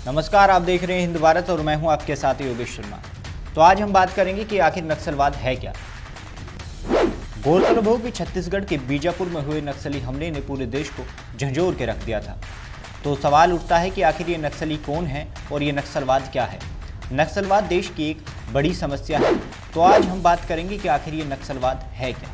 नमस्कार, आप देख रहे हैं हिंद भारत और मैं हूं आपके साथ योगेश शर्मा। तो आज हम बात करेंगे कि आखिर नक्सलवाद है क्या। गौरतलब हो कि छत्तीसगढ़ के बीजापुर में हुए नक्सली हमले ने पूरे देश को झंझोर के रख दिया था। तो सवाल उठता है कि आखिर ये नक्सली कौन है और ये नक्सलवाद क्या है। नक्सलवाद देश की एक बड़ी समस्या है। तो आज हम बात करेंगे कि आखिर ये नक्सलवाद है क्या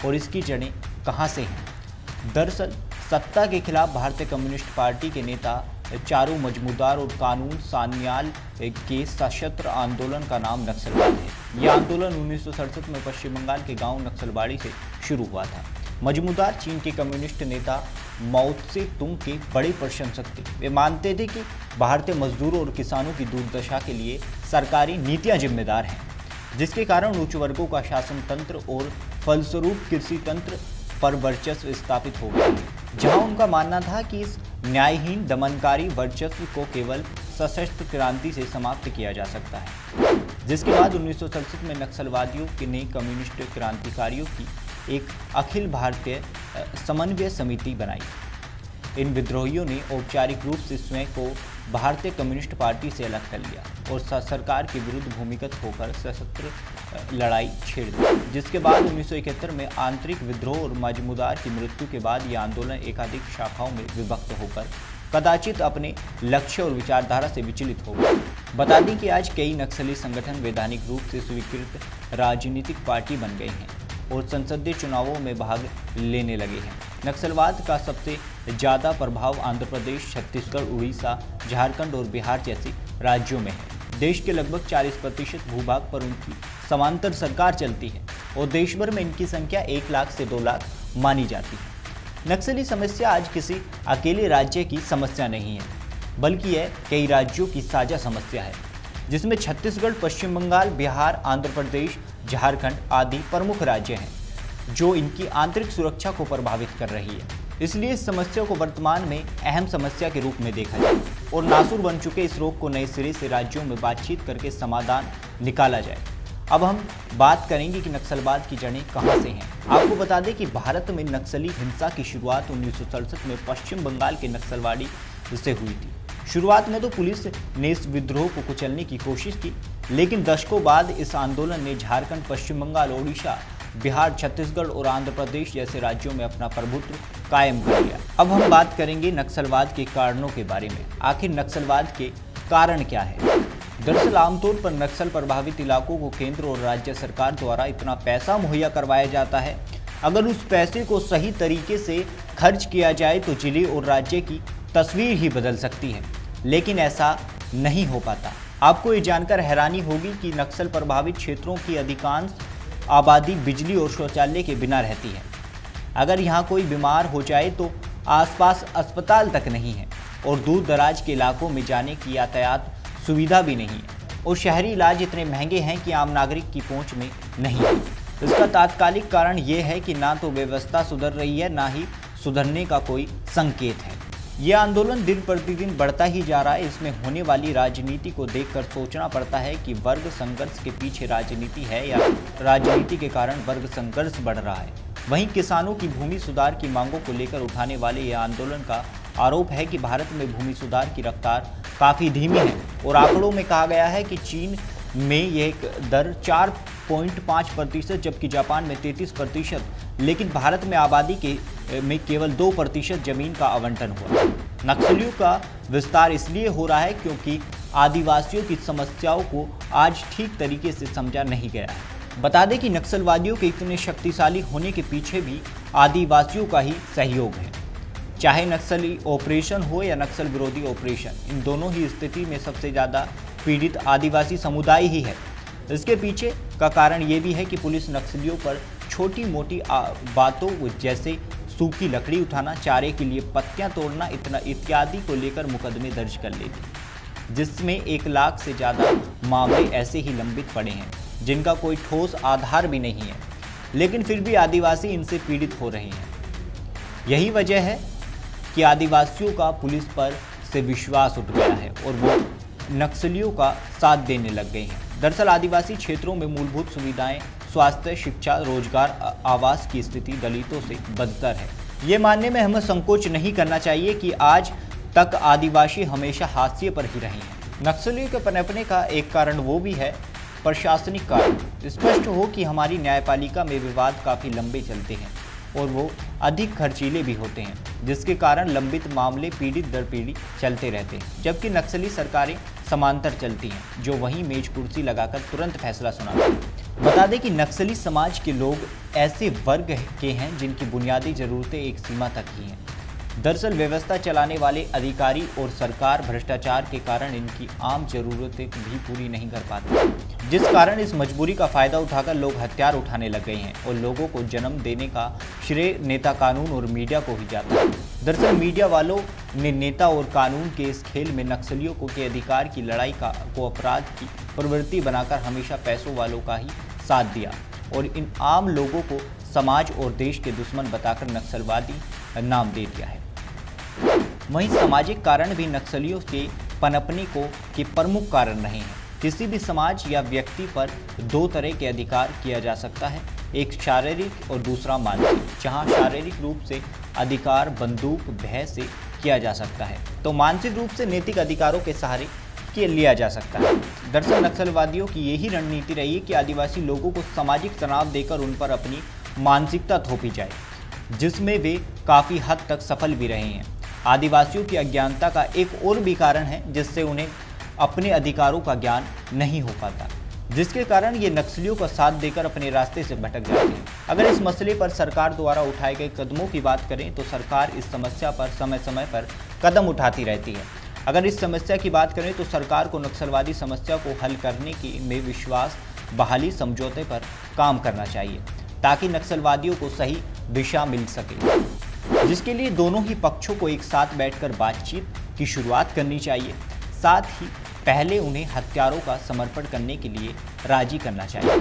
और इसकी जड़ें कहाँ से हैं। दरअसल सत्ता के खिलाफ भारतीय कम्युनिस्ट पार्टी के नेता चारू मजमूदार और कानून सान्याल के सशस्त्र आंदोलन का नाम नक्सलवाद है। यह आंदोलन 1967 में पश्चिम बंगाल के गांव नक्सलबाड़ी से शुरू हुआ था। मजमूदार चीन के कम्युनिस्ट नेता माओ त्से तुंग के बड़े प्रशंसक थे। वे मानते थे कि भारतीय मजदूरों और किसानों की दुर्दशा के लिए सरकारी नीतियां जिम्मेदार हैं, जिसके कारण उच्च वर्गों का शासन तंत्र और फलस्वरूप कृषि तंत्र पर वर्चस्व स्थापित हो गया, जहां उनका मानना था कि इस न्यायहीन दमनकारी वर्चस्व को केवल सशस्त्र क्रांति से समाप्त किया जा सकता है। जिसके बाद 1967 में नक्सलवादियों ने कम्युनिस्ट क्रांतिकारियों की एक अखिल भारतीय समन्वय समिति बनाई। इन विद्रोहियों ने औपचारिक रूप से स्वयं को भारतीय कम्युनिस्ट पार्टी से अलग कर लिया और सरकार के विरुद्ध भूमिगत होकर सशस्त्र लड़ाई छेड़ दी। जिसके बाद 1971 में आंतरिक विद्रोह और मजमूदार की मृत्यु के बाद यह आंदोलन एकाधिक शाखाओं में विभक्त होकर कदाचित अपने लक्ष्य और विचारधारा से विचलित हो गया। बता दें कि आज कई नक्सली संगठन वैधानिक रूप से स्वीकृत राजनीतिक पार्टी बन गए हैं और संसदीय चुनावों में भाग लेने लगे हैं। नक्सलवाद का सबसे ज़्यादा प्रभाव आंध्र प्रदेश, छत्तीसगढ़, उड़ीसा, झारखंड और बिहार जैसे राज्यों में है। देश के लगभग 40% भूभाग पर उनकी समांतर सरकार चलती है और देश भर में इनकी संख्या 1 लाख से 2 लाख मानी जाती है। नक्सली समस्या आज किसी अकेले राज्य की समस्या नहीं है, बल्कि यह कई राज्यों की साझा समस्या है, जिसमें छत्तीसगढ़, पश्चिम बंगाल, बिहार, आंध्र प्रदेश, झारखंड आदि प्रमुख राज्य हैं, जो इनकी आंतरिक सुरक्षा को प्रभावित कर रही है। इसलिए इस समस्या को वर्तमान में अहम समस्या के रूप में देखा जाए और नासूर बन चुके इस रोग को नए सिरे से राज्यों में बातचीत करके समाधान निकाला जाए। अब हम बात करेंगे कि नक्सलवाद की जड़ें कहां से हैं। आपको बता दें कि भारत में नक्सली हिंसा की शुरुआत 1967 में पश्चिम बंगाल के नक्सलवाड़ी से हुई थी। शुरुआत में तो पुलिस ने इस विद्रोह को कुचलने की कोशिश की, लेकिन दशकों बाद इस आंदोलन ने झारखंड, पश्चिम बंगाल, ओडिशा, बिहार, छत्तीसगढ़ और आंध्र प्रदेश जैसे राज्यों में अपना प्रभुत्व कायम कर लिया। अब हम बात करेंगे नक्सलवाद के कारणों के बारे में। आखिर नक्सलवाद के कारण क्या है। दरअसल आमतौर पर नक्सल प्रभावित इलाकों को केंद्र और राज्य सरकार द्वारा इतना पैसा मुहैया करवाया जाता है, अगर उस पैसे को सही तरीके से खर्च किया जाए तो जिले और राज्य की तस्वीर ही बदल सकती है, लेकिन ऐसा नहीं हो पाता। आपको ये जानकर हैरानी होगी कि नक्सल प्रभावित क्षेत्रों की अधिकांश आबादी बिजली और शौचालय के बिना रहती है। अगर यहाँ कोई बीमार हो जाए तो आसपास अस्पताल तक नहीं है और दूर दराज के इलाकों में जाने की यातायात सुविधा भी नहीं है और शहरी इलाज इतने महंगे हैं कि आम नागरिक की पहुँच में नहीं है। इसका तात्कालिक कारण ये है कि ना तो व्यवस्था सुधर रही है, ना ही सुधरने का कोई संकेत है। यह आंदोलन दिन प्रतिदिन बढ़ता ही जा रहा है। इसमें होने वाली राजनीति को देखकर सोचना पड़ता है कि वर्ग संघर्ष के पीछे राजनीति है या राजनीति के कारण वर्ग संघर्ष बढ़ रहा है। वहीं किसानों की भूमि सुधार की मांगों को लेकर उठाने वाले यह आंदोलन का आरोप है कि भारत में भूमि सुधार की रफ्तार काफ़ी धीमी है और आंकड़ों में कहा गया है कि चीन में यह दर 4.5%, जबकि जापान में 33%, लेकिन भारत में आबादी में केवल 2% जमीन का आवंटन हुआ। नक्सलियों का विस्तार इसलिए हो रहा है क्योंकि आदिवासियों की समस्याओं को आज ठीक तरीके से समझा नहीं गया है। बता दें कि नक्सलवादियों के इतने शक्तिशाली होने के पीछे भी आदिवासियों का ही सहयोग है। चाहे नक्सली ऑपरेशन हो या नक्सल विरोधी ऑपरेशन, इन दोनों ही स्थिति में सबसे ज़्यादा पीड़ित आदिवासी समुदाय ही है। इसके पीछे का कारण ये भी है कि पुलिस नक्सलियों पर छोटी मोटी बातों जैसे सूखी लकड़ी उठाना, चारे के लिए पत्तियां तोड़ना इत्यादि को लेकर मुकदमे दर्ज कर लेती, जिसमें 1 लाख से ज़्यादा मामले ऐसे ही लंबित पड़े हैं जिनका कोई ठोस आधार भी नहीं है, लेकिन फिर भी आदिवासी इनसे पीड़ित हो रहे हैं। यही वजह है कि आदिवासियों का पुलिस पर से विश्वास उठ गया है और वो नक्सलियों का साथ देने लग गए हैं। दरअसल आदिवासी क्षेत्रों में मूलभूत सुविधाएं, स्वास्थ्य, शिक्षा, रोजगार, आवास की स्थिति दलितों से बदतर है। ये मानने में हमें संकोच नहीं करना चाहिए कि आज तक आदिवासी हमेशा हाशिए पर ही रहे हैं। नक्सलियों के पनपने का एक कारण वो भी है प्रशासनिक कारण। स्पष्ट हो कि हमारी न्यायपालिका में विवाद काफ़ी लंबे चलते हैं और वो अधिक खर्चीले भी होते हैं, जिसके कारण लंबित मामले पीढ़ी दर पीढ़ी चलते रहते हैं, जबकि नक्सली सरकारें समांतर चलती हैं, जो वहीं मेज कुर्सी लगाकर तुरंत फैसला सुनाती हैं। बता दें कि नक्सली समाज के लोग ऐसे वर्ग के हैं जिनकी बुनियादी ज़रूरतें एक सीमा तक ही हैं। दरअसल व्यवस्था चलाने वाले अधिकारी और सरकार भ्रष्टाचार के कारण इनकी आम ज़रूरतें भी पूरी नहीं कर पाते, जिस कारण इस मजबूरी का फ़ायदा उठाकर लोग हथियार उठाने लग गए हैं और लोगों को जन्म देने का श्रेय नेता कानून और मीडिया को ही जाता है। दरअसल मीडिया वालों ने नेता और कानून के इस खेल में नक्सलियों के अधिकार की लड़ाई को अपराध की प्रवृत्ति बनाकर हमेशा पैसों वालों का ही साथ दिया और इन आम लोगों को समाज और देश के दुश्मन बताकर नक्सलवादी नाम दे दिया है। वहीं सामाजिक कारण भी नक्सलियों के पनपने के प्रमुख कारण रहे हैं। किसी भी समाज या व्यक्ति पर दो तरह के अधिकार किया जा सकता है, एक शारीरिक और दूसरा मानसिक। जहां शारीरिक रूप से अधिकार बंदूक भय से किया जा सकता है, तो मानसिक रूप से नैतिक अधिकारों के सहारे लिया जा सकता है। दरअसल नक्सलवादियों की यही रणनीति रही है कि आदिवासी लोगों को सामाजिक तनाव देकर उन पर अपनी मानसिकता थोपी जाए, जिसमें वे काफ़ी हद तक सफल भी रहे हैं। आदिवासियों की अज्ञानता का एक और भी कारण है, जिससे उन्हें अपने अधिकारों का ज्ञान नहीं हो पाता, जिसके कारण ये नक्सलियों का साथ देकर अपने रास्ते से भटक जाते हैं। अगर इस मसले पर सरकार द्वारा उठाए गए कदमों की बात करें तो सरकार इस समस्या पर समय समय पर कदम उठाती रहती है। अगर इस समस्या की बात करें तो सरकार को नक्सलवादी समस्या को हल करने में विश्वास बहाली समझौते पर काम करना चाहिए, ताकि नक्सलवादियों को सही दिशा मिल सके, जिसके लिए दोनों ही पक्षों को एक साथ बैठकर बातचीत की शुरुआत करनी चाहिए। साथ ही पहले उन्हें हथियारों का समर्पण करने के लिए राजी करना चाहिए।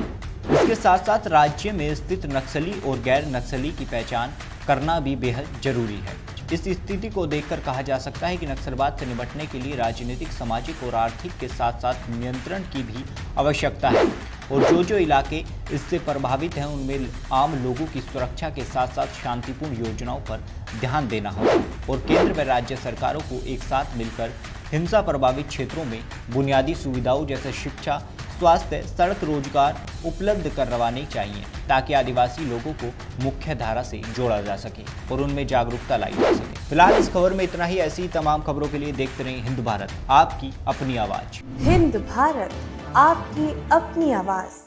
इसके साथ साथ राज्य में स्थित नक्सली और गैर नक्सली की पहचान करना भी बेहद जरूरी है। इस स्थिति को देखकर कहा जा सकता है कि नक्सलवाद से निपटने के लिए राजनीतिक, सामाजिक और आर्थिक के साथ साथ नियंत्रण की भी आवश्यकता है और जो इलाके इससे प्रभावित हैं उनमें आम लोगों की सुरक्षा के साथ साथ शांतिपूर्ण योजनाओं पर ध्यान देना होगा और केंद्र व राज्य सरकारों को एक साथ मिलकर हिंसा प्रभावित क्षेत्रों में बुनियादी सुविधाओं जैसे शिक्षा, स्वास्थ्य, सड़क, रोजगार उपलब्ध करवाने चाहिए, ताकि आदिवासी लोगों को मुख्य धारा से जोड़ा जा सके और उनमें जागरूकता लाई जा सके। फिलहाल इस खबर में इतना ही। ऐसी तमाम खबरों के लिए देखते रहें हिंद भारत, आपकी अपनी आवाज। हिंद भारत, आपकी अपनी आवाज।